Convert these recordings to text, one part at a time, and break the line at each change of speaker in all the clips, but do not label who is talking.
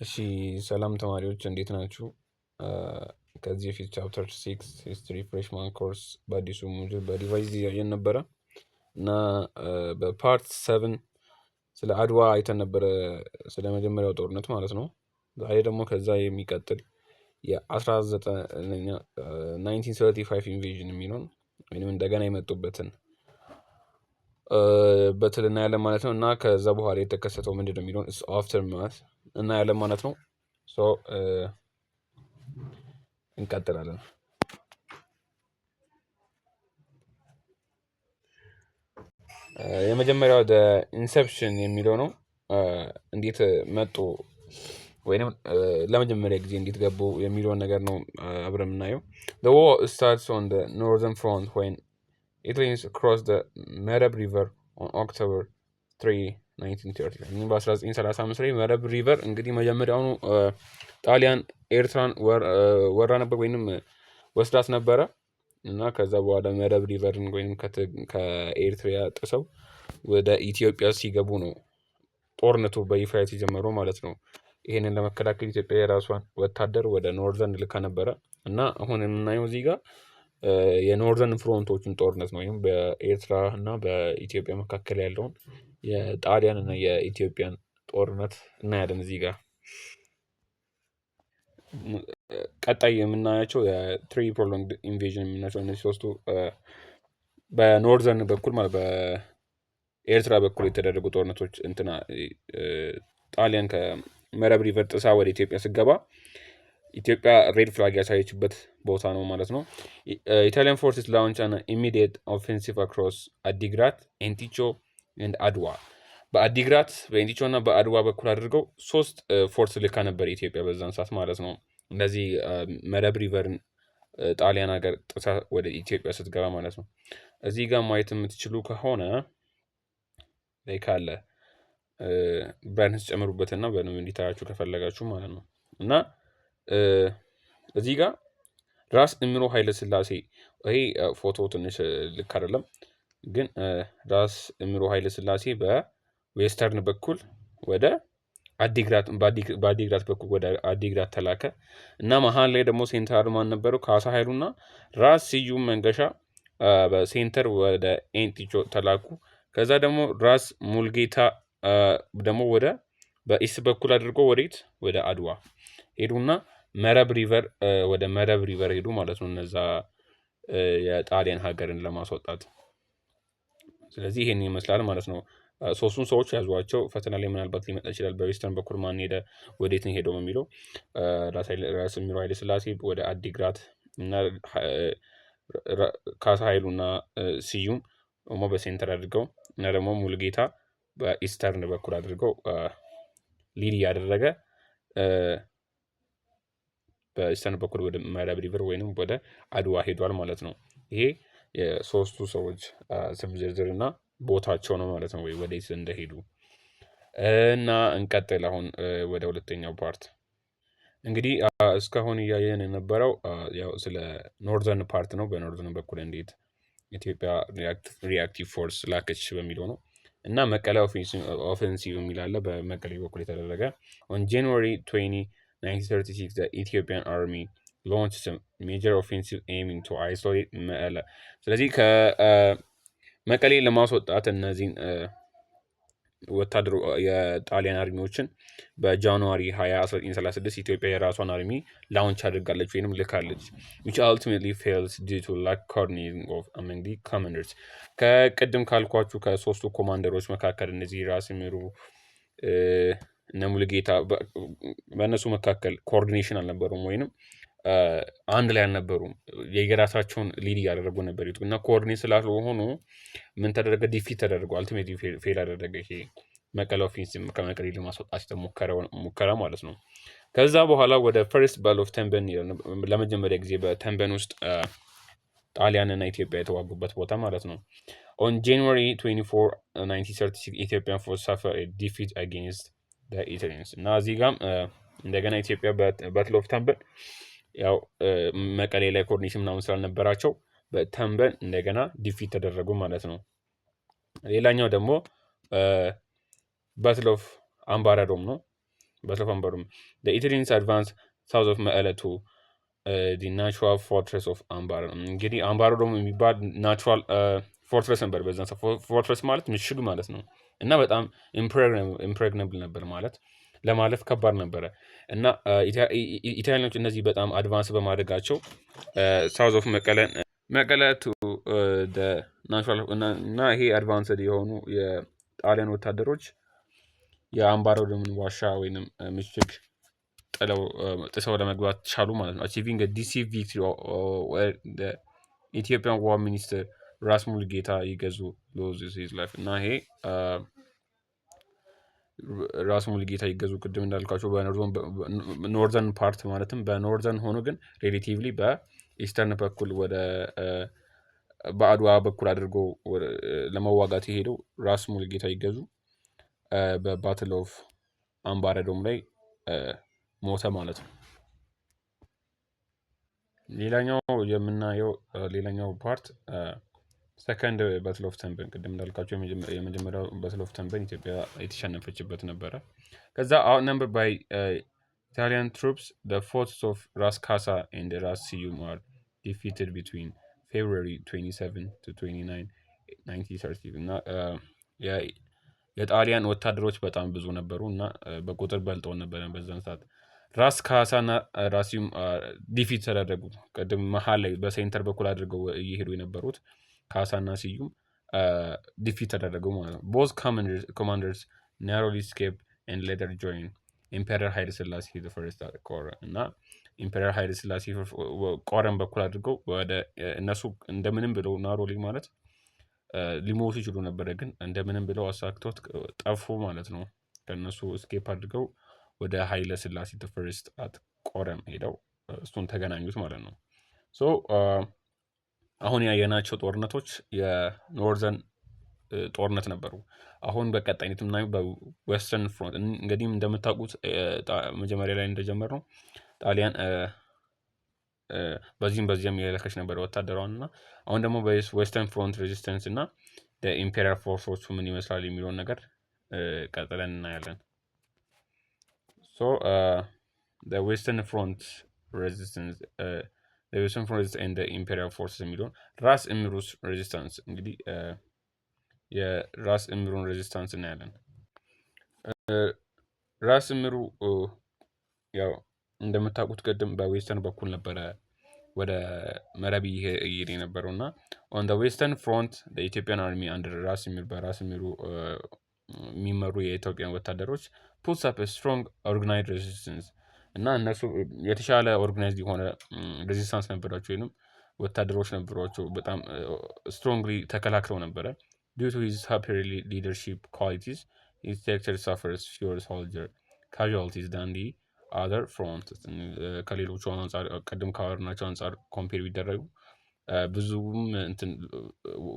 እሺ ሰላም ተማሪዎች እንዴት ናችሁ? ከዚህ በፊት ቻፕተር 6 ሂስትሪ ፍሬሽማን ኮርስ በአዲሱ ሞጁል በዲቫይስ እያየን ነበረ እና በፓርት 7 ስለ አድዋ አይተን ነበረ፣ ስለ መጀመሪያው ጦርነት ማለት ነው። ዛሬ ደግሞ ከዛ የሚቀጥል የ1935 ኢንቬዥን የሚለውን ወይም እንደገና የመጡበትን በትል እናያለን ማለት ነው። እና ከዛ በኋላ የተከሰተው ምንድን ነው የሚለውን አፍተር ማት እናያለን ማለት ነው። እንቀጥላለን። የመጀመሪያው ኢንሰፕሽን የሚለው ነው። እንዴት መጡ ወይንም ለመጀመሪያ ጊዜ እንዴት ገቡ የሚለውን ነገር ነው አብረን የምናየው። The war starts on the northern front when Italians crossed the Merab River on October 3, 1930 በ1935 ላይ መረብ ሪቨር እንግዲህ መጀመሪያውኑ ጣሊያን ኤርትራን ወራ ነበር ወይንም ወስዳት ነበረ እና ከዛ በኋላ መረብ ሪቨርን ወይንም ከኤርትራ ጥሰው ወደ ኢትዮጵያ ሲገቡ ነው ጦርነቱ በይፋ የተጀመረው ማለት ነው። ይሄንን ለመከላከል ኢትዮጵያ የራሷን ወታደር ወደ ኖርዘርን ልካ ነበረ እና አሁን የምናየው እዚህ ጋር የኖርዘርን ፍሮንቶችን ጦርነት ነው፣ ወይም በኤርትራ እና በኢትዮጵያ መካከል ያለውን የጣሊያን እና የኢትዮጵያን ጦርነት እናያለን እዚህ ጋር። ቀጣይ የምናያቸው የትሪ ፕሮሎንግድ ኢንቬዥን የምናያቸው እነዚህ ሶስቱ በኖርዘርን በኩል ማለት በኤርትራ በኩል የተደረጉ ጦርነቶች እንትና ጣሊያን ከመረብ ሪቨር ጥሳ ወደ ኢትዮጵያ ስገባ ኢትዮጵያ ሬድ ፍላግ ያሳየችበት ቦታ ነው ማለት ነው። ኢታሊያን ፎርስስ ላውንች አን ኢሚዲየት ኦፌንሲቭ አክሮስ አዲግራት፣ ኤንቲቾ ኤንድ አድዋ። በአዲግራት በኤንቲቾ እና በአድዋ በኩል አድርገው 3 ፎርስ ልካ ነበር ኢትዮጵያ በዛን ሰዓት ማለት ነው። እነዚህ መረብ ሪቨርን ጣሊያን ሀገር ጥሳ ወደ ኢትዮጵያ ስትገባ ማለት ነው። እዚህ ጋር ማየት የምትችሉ ከሆነ ላይ ካለ ብራይትነስ ጨምሩበትና በደንብ እንዲታያችሁ ከፈለጋችሁ ማለት ነው። እና እዚህ ጋር ራስ እምሮ ኃይለ ሥላሴ፣ ይሄ ፎቶ ትንሽ ልክ አይደለም፣ ግን ራስ እምሮ ኃይለ ሥላሴ በዌስተርን በኩል ወደ በአዲግራት በኩል ወደ አዲግራት ተላከ እና መሀል ላይ ደግሞ ሴንተር ማን ነበረው? ካሳ ኃይሉና ራስ ስዩም መንገሻ በሴንተር ወደ ኤንቲቾ ተላኩ። ከዛ ደግሞ ራስ ሙልጌታ ደግሞ ወደ በኢስት በኩል አድርጎ ወዴት ወደ አድዋ ሄዱና መረብ ሪቨር ወደ መረብ ሪቨር ሄዱ ማለት ነው፣ እነዛ የጣሊያን ሀገርን ለማስወጣት። ስለዚህ ይሄን ይመስላል ማለት ነው። ሶስቱን ሰዎች ያዟቸው። ፈተና ላይ ምናልባት ሊመጣ ይችላል። በዌስተርን በኩል ማን ሄደ ወዴት ነው ሄደው የሚለው ራስ እምሮ ኃይለ ሥላሴ ወደ አዲግራት እና ካሳ ኃይሉና ስዩም ደግሞ በሴንተር አድርገው እና ደግሞ ሙልጌታ በኢስተርን በኩል አድርገው ሊድ ያደረገ በኢስተርን በኩል ወደ መረብ ሪቨር ወይንም ወደ አድዋ ሄዷል ማለት ነው። ይሄ የሶስቱ ሰዎች ስም ዝርዝር እና ቦታቸው ነው ማለት ነው፣ ወይ ወዴት እንደሄዱ እና እንቀጥል አሁን ወደ ሁለተኛው ፓርት። እንግዲህ እስካሁን እያየን የነበረው ያው ስለ ኖርዘርን ፓርት ነው። በኖርዘርን በኩል እንዴት ኢትዮጵያ ሪአክቲቭ ፎርስ ላከች በሚለው ነው። እና መቀሌ ኦፌንሲቭ የሚል አለ፣ በመቀሌ በኩል የተደረገ ኦን ጃንዋሪ 20 1936 the Ethiopian army launched a major offensive aiming to isolate መቀለ። ስለዚህ ከመቀሌ ለማስወጣት እነዚህን ወታደሩ የጣሊያን አርሚዎችን በጃንዋሪ 20 1936 ኢትዮጵያ የራሷን አርሚ ላውንች አድርጋለች ወይንም ልካለች። which ultimately failed due to lack coordinating of among the commanders። ከቅድም ካልኳችሁ ከሶስቱ ኮማንደሮች መካከል እነዚህ ራስ እምሩ እነ ሙሉጌታ በእነሱ መካከል ኮኦርዲኔሽን አልነበሩም ወይንም አንድ ላይ አልነበሩም። የየራሳቸውን ሊድ እያደረጉ ነበር እና ኮኦርዲኔት ስላልሆኑ ምን ተደረገ? ዲፊት ተደርገው አልቲሜትሊ ፌል አደረገ። ይሄ መቀሌ ኦፌንሲቭ ከመቀሌ ለማስወጣት ሙከራ ማለት ነው። ከዛ በኋላ ወደ ፈርስት ባትል ኦፍ ተንበን ለመጀመሪያ ጊዜ በተንበን ውስጥ ጣሊያን እና ኢትዮጵያ የተዋጉበት ቦታ ማለት ነው። ኦን ጃንዋሪ 24 1936 ኢትዮጵያን ፎርስ ሰፈር ዲፊት አጌንስት ኢታሊያንስ እና እዚህ ጋም እንደገና ኢትዮጵያ ባትል ኦፍ ተንበን ያው መቀሌ ላይ ኮኦርዲኔሽን ምናምን ስላልነበራቸው በተንበን እንደገና ዲፊት ተደረጉ ማለት ነው። ሌላኛው ደግሞ ባትል ኦፍ አምባራዶም ነው። battle of Ambarum. The Italians advanced south of መቀለ to the natural fortress of አምባር። እንግዲህ አምባሮ ደግሞ የሚባል ናቹራል ፎርትረስ ነበር። በዛ ፎርትረስ ማለት ምሽግ ማለት ነው እና በጣም ኢምፕሬግነብል ነበር ማለት ለማለፍ ከባድ ነበረ እና ኢታሊያኖች እነዚህ በጣም አድቫንስ በማድረጋቸው ሳውዝ ኦፍ መቀለ ቱ ናቹራል እና ይሄ አድቫንስድ የሆኑ የጣሊያን ወታደሮች የአምባረዶምን ዋሻ ወይንም ምሽግ ጥሰው ለመግባት ቻሉ ማለት ነው። አቺቪንግ ዲሲቭ ቪክትሪ ኢትዮጵያን ዋር ሚኒስትር ራስ ሙሉጌታ ይገዙ ሎዝስ ሂዝ ላይፍ እና ይሄ ራስ ሙሉጌታ ይገዙ ቅድም እንዳልኳቸው በኖርዘርን ፓርት ማለትም በኖርዘርን ሆኖ ግን ሬሌቲቭሊ በኢስተርን በኩል ወደ በአድዋ በኩል አድርጎ ለመዋጋት የሄደው ራስ ሙሉጌታ ይገዙ በባትል ኦፍ አምባረዶም ላይ ሞተ ማለት ነው። ሌላኛው የምናየው ሌላኛው ፓርት ሰከንድ ባትል ኦፍ ተንበን ቅድም እንዳልኳቸው የመጀመሪያው ባትል ኦፍ ተንበን ኢትዮጵያ የተሸነፈችበት ነበረ። ከዛ outnumbered by Italian troops, the forces of ራስ ካሳ and ራስ ስዩም are defeated between February 27 to 29 1930 እና የጣሊያን ወታደሮች በጣም ብዙ ነበሩ እና በቁጥር በልጠው ነበረ በዛን ሰዓት። ራስ ካሳና ራስዩም ዲፊት ተደረጉ። ቅድም መሀል ላይ በሴንተር በኩል አድርገው እየሄዱ የነበሩት ካሳና ስዩም ዲፊት ተደረጉ ማለት ነው። ቦዝ ኮማንደርስ ናሮሊ ስኬፕ ኤንድ ሌተር ጆይን ኢምፔረር ኃይለ ሥላሴ ፈርስት ኮር እና ኢምፔረር ኃይለ ሥላሴ ቆረን በኩል አድርገው ወደ እነሱ እንደምንም ብለው ናሮሊ ማለት ሊሞቱ ይችሉ ነበረ፣ ግን እንደምንም ብለው አሳክቶት ጠፉ ማለት ነው። ከእነሱ ስኬፕ አድርገው ወደ ኃይለ ሥላሴ ፈርስት አት ቆረም ሄደው እሱን ተገናኙት ማለት ነው። ሶ አሁን ያየናቸው ጦርነቶች የኖርዘርን ጦርነት ነበሩ። አሁን በቀጣይነት የምናየው በዌስተርን ፍሮንት እንግዲህ እንደምታውቁት መጀመሪያ ላይ እንደጀመርነው ጣሊያን በዚህም የለከች ነበር ወታደሯን እና አሁን ደግሞ በዌስተርን ፍሮንት ሬዚስተንስ እና ኢምፔሪያል ፎርሶቹ ምን ይመስላል የሚለውን ነገር ቀጥለን እናያለን። ሶ ዌስተርን ፍሮንት ሬዚስተንስ ዌስተርን ፍሮንት ኤንድ ኢምፔሪያል ፎርስስ የሚለውን ራስ እምሩስ ሬዚስታንስ እንግዲህ የራስ እምሩን ሬዚስታንስ እናያለን። ራስ እምሩ ያው እንደምታውቁት ቅድም በዌስተርን በኩል ነበረ ወደ መረብ እየሄደ የነበረው እና ኦን ደ ዌስተርን ፍሮንት ኢትዮጵያን አርሚ አንደር ራስ እምሩ በራስ እምሩ የሚመሩ የኢትዮጵያን ወታደሮች ፑትስ አፕ ስትሮንግ ኦርጋናይዝድ ሬዚስተንስ እና እነሱ የተሻለ ኦርጋናይዝድ የሆነ ሬዚስታንስ ነበራቸው ወይም ወታደሮች ነበሯቸው። በጣም ስትሮንግሊ ተከላክለው ነበረ። ዲዩ ቱ ሂዝ superior leadership qualities, his sector suffers fewer soldier casualties than the other fronts ከሌሎቹ አንጻር ቅድም ካወራናቸው አንጻር ኮምፔር ቢደረጉ ብዙም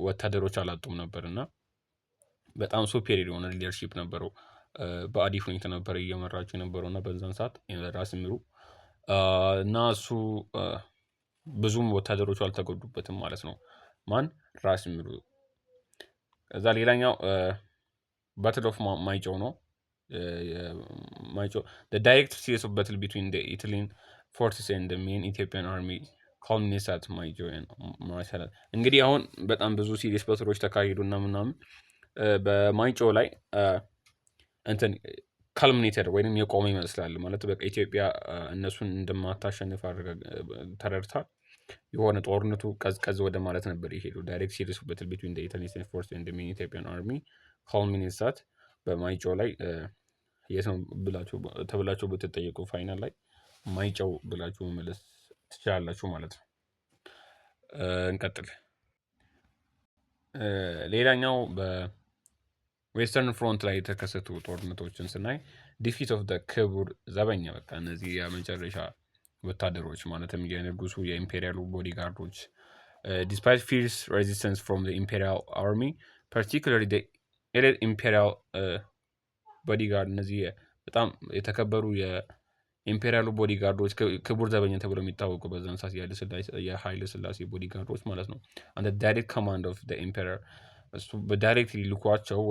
ወታደሮች አላጡም ነበር እና በጣም ሱፔሪየር የሆነ ሊደርሺፕ ነበረው። በአሪፍ ሁኔታ ነበር እየመራቸው የነበረው እና በዛን ሰዓት ራስ እምሩ እና እሱ ብዙም ወታደሮቹ አልተጎዱበትም ማለት ነው። ማን ራስ እምሩ። ከዛ ሌላኛው ባትል ኦፍ ማይጨው ነው። ማይጨው the direct series of battle between the Italian forces and the main Ethiopian army culminates at ማይጨው ነው። እንግዲህ አሁን በጣም ብዙ ሲሪየስ ባትሎች ተካሂዱና ምናምን በማይጨው ላይ እንትን ካልሚኔተር ወይንም የቆመ ይመስላል ማለት በቃ ኢትዮጵያ እነሱን እንደማታሸንፍ ተረድታ የሆነ ጦርነቱ ቀዝቀዝ ወደ ማለት ነበር የሄዱ። ዳይሬክት ሲሪየስ ባትል ቢትዊን ዘ ኢታሊያን ፎርስ ኤንድ ዘ ሜን ኢትዮጵያን አርሚ ካልሚኔትስ አት በማይጨው ላይ የት ነው ተብላችሁ ብትጠየቁ ፋይናል ላይ ማይጨው ብላችሁ መመለስ ትችላላችሁ ማለት ነው። እንቀጥል። ሌላኛው በዌስተርን ፍሮንት ላይ የተከሰቱ ጦርነቶችን ስናይ ዲፊት ኦፍ ደ ክቡር ዘበኛ በቃ እነዚህ የመጨረሻ ወታደሮች ማለትም የንጉሱ የኢምፔሪያሉ ቦዲጋርዶች ዲስፓይት ፊርስ ሬዚስተንስ ፍሮም ኢምፔሪያል አርሚ ፓርቲኩላርሊ ኤሊት ኢምፔሪያል ቦዲጋርድ እነዚህ በጣም የተከበሩ የኢምፔሪያሉ ቦዲጋርዶች ክቡር ዘበኛ ተብለው የሚታወቁ በዛን ሰዓት የኃይለ ሥላሴ ቦዲጋርዶች ማለት ነው። አንድ ዳይሬክት ኮማንድ ኦፍ ኢምፔሪያል እሱ በዳይሬክት ሊልኳቸው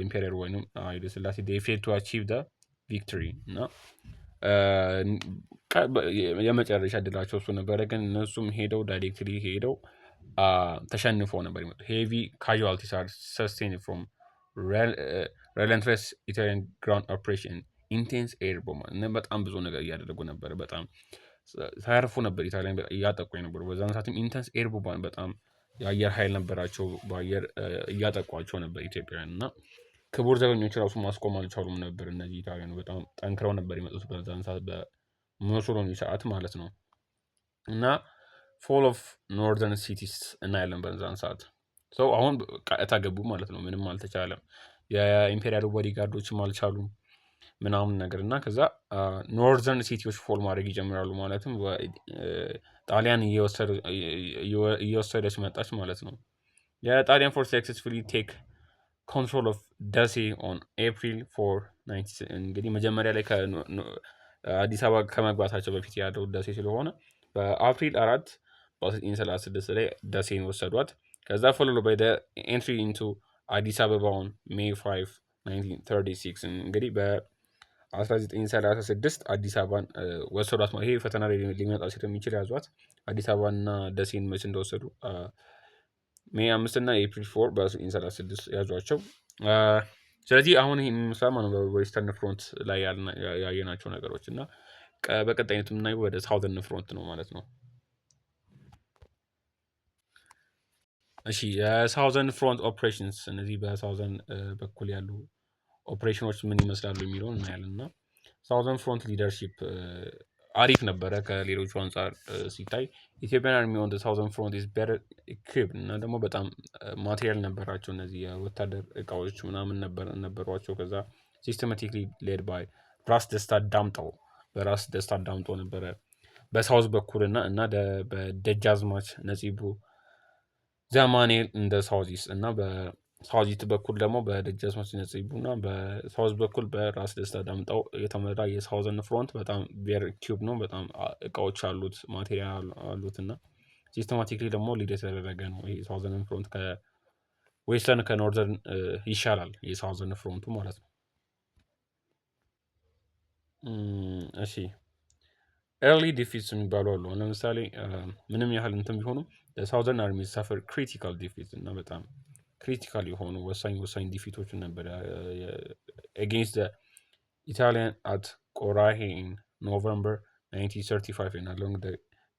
ኢምፔሪያል ወይም ኃይለ ሥላሴ they failed to achieve the ቪክቶሪ እና የመጨረሻ ድላቸው እሱ ነበረ። ግን እነሱም ሄደው ዳይሬክትሊ ሄደው ተሸንፎ ነበር የመጡ። ሄቪ ካዥዋልቲስ አር ሰስቴንድ ፍሮም ሬለንትለስ ኢታሊያን ግራውንድ ኦፕሬሽን ኢንቴንስ ኤር ቦምብ እና በጣም ብዙ ነገር እያደረጉ ነበር። በጣም ሳያርፉ ነበር ኢታሊያን እያጠቁ የነበሩ። በዛን ሰዓትም ኢንቴንስ ኤር ቦምብ በጣም የአየር ኃይል ነበራቸው። በአየር እያጠቋቸው ነበር ኢትዮጵያውያን እና ክቡር ዘበኞች ራሱ ማስቆም አልቻሉም ነበር። እነዚህ ኢታሊያን በጣም ጠንክረው ነበር የመጡት በዛን ሰዓት በሙሶሎኒ ሰዓት ማለት ነው። እና ፎል ኦፍ ኖርዘርን ሲቲስ እናያለን በዛን ሰዓት ሰው አሁን ቀጥታ ገቡ ማለት ነው። ምንም አልተቻለም። የኢምፔሪያል ቦዲጋርዶችም አልቻሉም ምናምን ነገር እና ከዛ ኖርዘርን ሲቲዎች ፎል ማድረግ ይጀምራሉ። ማለትም ጣሊያን እየወሰደች መጣች ማለት ነው። የጣሊያን ፎርስ ሰክሰስፉሊ ቴክ ኮንትሮል ኦፍ ደሴ ኦን ኤፕሪል 4 እንግዲህ መጀመሪያ ላይ አዲስ አበባ ከመግባታቸው በፊት ያለው ደሴ ስለሆነ በአፕሪል 4 በ1936 ላይ ደሴን ወሰዷት። ከዛ ፎሎሎ ባይ ኤንትሪ ኢንቱ አዲስ አበባውን ሜይ 5 1936 እንግዲህ በ1936 አዲስ አበባን ወሰዷት። ይሄ ፈተና ላይ ሊመጣ ስለሚችል ያዟት። አዲስ አበባና ደሴን መች እንደወሰዱ ሜይ 5 እና ኤፕሪል 4 በ1936 ያዟቸው። ስለዚህ አሁን ይህ የሚመስላ ነው በዌስተርን ፍሮንት ላይ ያየናቸው ነገሮች እና በቀጣይነቱ የምናየው ወደ ሳውዘርን ፍሮንት ነው ማለት ነው። እሺ የሳውዘርን ፍሮንት ኦፕሬሽንስ እነዚህ በሳውዘርን በኩል ያሉ ኦፕሬሽኖች ምን ይመስላሉ የሚለውን እናያለን። እና ሳውዘርን ፍሮንት ሊደርሺፕ አሪፍ ነበረ ከሌሎቹ አንጻር ሲታይ። ኢትዮጵያን አርሚ ኦን ሳውዘርን ፍሮንት ኢዝ ቤተር ኢኩዊፕድ እና ደግሞ በጣም ማቴሪያል ነበራቸው። እነዚህ የወታደር እቃዎች ምናምን ነበሯቸው። ከዛ ሲስተማቲክሊ ሌድ ባይ ራስ ደስታ ዳምጠው በራስ ደስታ ዳምጠው ነበረ በሳውዝ በኩል እና በደጃዝማች ነጺቡ ዘማኔል እንደ ሳውዝ ኢስት እና በሳውዝ ኢስት በኩል ደግሞ በደጃዝማች ነጺቡ እና በሳውዝ በኩል በራስ ደስታ ዳምጠው የተመራ የሳውዘርን ፍሮንት በጣም ቬሪ ኪዩብ ነው። በጣም እቃዎች አሉት፣ ማቴሪያል አሉት እና ሲስተማቲክሊ ደግሞ ሊድ የተደረገ ነው። ይሄ ሳውዘርን ፍሮንት ከዌስተርን ከኖርዘርን ይሻላል የሳውዘርን ፍሮንቱ ማለት ነው። እሺ ኤርሊ ዲፊትስ የሚባሉ አሉ። ለምሳሌ ምንም ያህል እንትን ቢሆኑም ሳውዘርን አርሚ ሰፈር ክሪቲካል ዲፊት እና በጣም ክሪቲካል የሆኑ ወሳኝ ዲፊቶችን ነበር አጌንስት ኢታሊያን አት ቆራሄ ኢን ኖቨምበር 1935 እና ሎንግ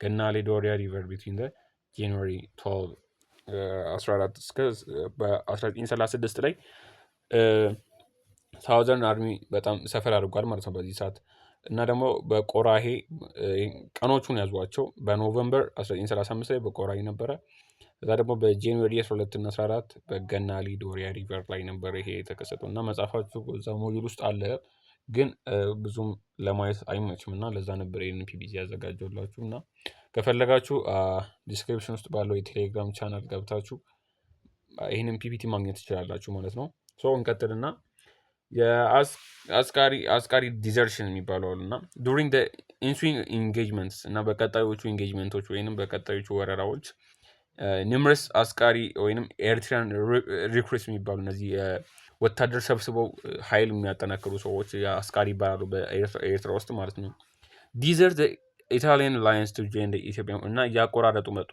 ገናሌ ዶሪያ ሪቨር ቢትዊን ጃንዋሪ 14 እስከ በ1936 ላይ ሳውዘርን አርሚ በጣም ሰፈር አድርጓል ማለት ነው በዚህ ሰዓት። እና ደግሞ በቆራሄ ቀኖቹን ያዟቸው። በኖቨምበር 1935 ላይ በቆራሄ ነበረ። እዛ ደግሞ በጃንዋሪ 12 እና 14 በገናሊ ዶሪያ ሪቨር ላይ ነበረ ይሄ የተከሰተው። እና መጽሐፋችሁ እዛ ሞጁል ውስጥ አለ፣ ግን ብዙም ለማየት አይመችም እና ለዛ ነበር ይህንን ፒፒቲ ያዘጋጀላችሁ። እና ከፈለጋችሁ ዲስክሪፕሽን ውስጥ ባለው የቴሌግራም ቻናል ገብታችሁ ይህንን ፒፒቲ ማግኘት ትችላላችሁ ማለት ነው። እንቀጥልና የአስቃሪ ዲዘርሽን የሚባለው አሉ እና ዱሪንግ ኢንስዊንግ ኢንጌጅመንትስ እና በቀጣዮቹ ኢንጌጅመንቶች ወይንም በቀጣዮቹ ወረራዎች ኒምረስ አስቃሪ ወይንም ኤርትራን ሪክሩትስ የሚባሉ እነዚህ ወታደር ሰብስበው ኃይል የሚያጠናክሩ ሰዎች አስቃሪ ይባላሉ በኤርትራ ውስጥ ማለት ነው። ዲዘር ኢታሊያን ላይንስ ቱ ጆይን ኢትዮጵያ እና እያቆራረጡ መጡ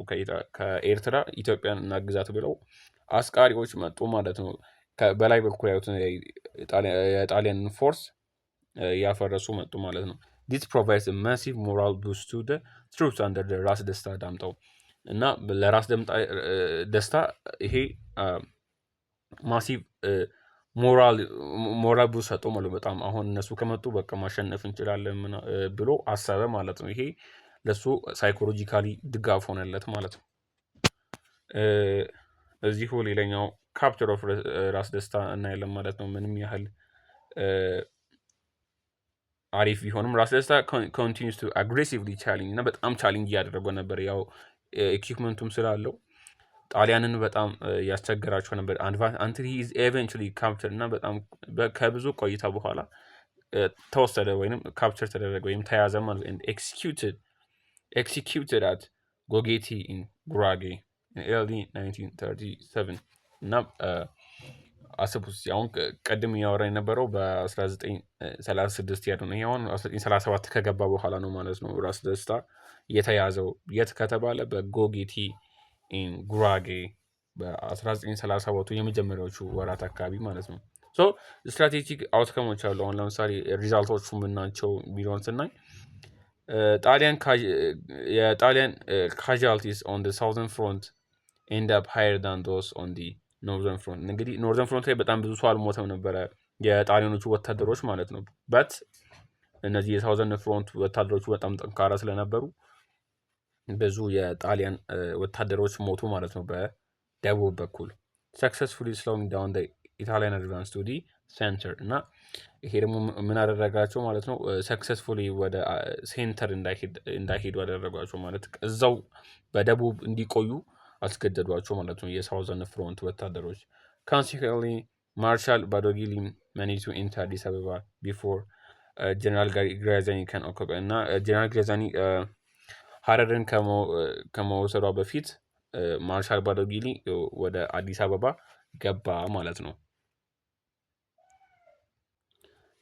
ከኤርትራ ኢትዮጵያን እናግዛት ብለው አስቃሪዎች መጡ ማለት ነው። በላይ በኩል ያሉትን የጣሊያን ፎርስ እያፈረሱ መጡ ማለት ነው። ዲስ ፕሮቫይድስ ማሲቭ ሞራል ቡስት ቱ ትሩፕስ አንደር ራስ ደስታ ዳምጠው እና ለራስ ደስታ ይሄ ማሲቭ ሞራል ቡስት ሰጠው ማለት በጣም አሁን እነሱ ከመጡ በቃ ማሸነፍ እንችላለን ብሎ አሰበ ማለት ነው። ይሄ ለሱ ሳይኮሎጂካሊ ድጋፍ ሆነለት ማለት ነው። እዚሁ ሌላኛው ካፕቸር ኦፍ ራስ ደስታ እናያለን ማለት ነው። ምንም ያህል አሪፍ ቢሆንም ራስ ደስታ ኮንቲኒስ ቱ አግሬሲቭሊ ቻሌንጅ እና በጣም ቻሌንጅ እያደረገው ነበር። ያው ኢኩፕመንቱም ስላለው ጣሊያንን በጣም ያስቸገራቸው ነበር። አንቲል ሂ ኢዝ ኤቨንቹሊ ካፕቸር እና በጣም ከብዙ ቆይታ በኋላ ተወሰደ ወይም ካፕቸር ተደረገ ወይም ተያዘ ማለት ኤክሲኪዩትድ አት ጎጌቲ ኢን ጉራጌ ኤርሊ 1937 እና አስቡት አሁን ቀድም እያወራ የነበረው በ1936 ያለው ነው። ይሄ አሁን 1937 ከገባ በኋላ ነው ማለት ነው። ራስ ደስታ የተያዘው የት ከተባለ በጎጌቲ ጉራጌ በ1937ቱ የመጀመሪያዎቹ ወራት አካባቢ ማለት ነው። ሶ ስትራቴጂክ አውትከሞች አሉ። አሁን ለምሳሌ ሪዛልቶቹ ምናቸው ቢሊዮን ስናይ የጣሊያን ካዥዋልቲስ ኦን ሳውዘርን ፍሮንት ኤንድ አፕ ሃየር ዳን ዶስ ኦን ኖርዘርን ፍሮንት። እንግዲህ ኖርዘርን ፍሮንት ላይ በጣም ብዙ ሰው አልሞተም ነበረ የጣሊያኖቹ ወታደሮች ማለት ነው። በት እነዚህ የሳውዘርን ፍሮንት ወታደሮቹ በጣም ጠንካራ ስለነበሩ ብዙ የጣሊያን ወታደሮች ሞቱ ማለት ነው በደቡብ በኩል። ሰክሰስፉሊ ስሎዊንግ ዳውን ኢታሊያን አድቫንስ ቱ ዲ ሴንተር እና ይሄ ደግሞ ምን አደረጋቸው ማለት ነው? ሰክሰስፉሊ ወደ ሴንተር እንዳይሄዱ አደረጓቸው ማለት እዛው በደቡብ እንዲቆዩ አስገደዷቸው ማለት ነው የሳውዘርን ፍሮንት ወታደሮች። ካንሲኩዌንትሊ ማርሻል ባዶጊሊ ማኔጅድ ቱ ኢንተር አዲስ አበባ ቢፎር ጀነራል ግራዚያኒ ካን ኦኩፓይ እና ጀነራል ግራዚያኒ ሀረርን ከመውሰዷ በፊት ማርሻል ባዶጊሊ ወደ አዲስ አበባ ገባ ማለት ነው።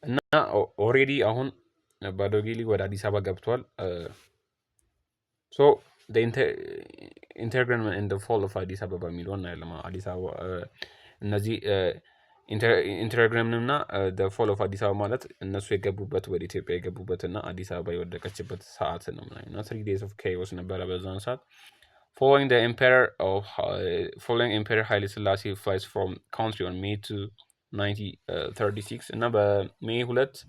እና ኦሬዲ አሁን ባዶጊሊ ወደ አዲስ አበባ ገብቷል። ሶ ኢንተርግረም ኢን ፎል ኦፍ አዲስ አበባ የሚለውን እናያለን። አዲስ አበባ እነዚህ ኢንተርግረም እና ፎል ኦፍ አዲስ አበባ ማለት እነሱ የገቡበት ወደ ኢትዮጵያ የገቡበት እና አዲስ አበባ የወደቀችበት ሰዓት ነው እና 3 days of chaos ነበረ በዛን ሰዓት። Following Emperor ኃይለ ሥላሴ flies from country on May 2, 1936 እና በሜይ 2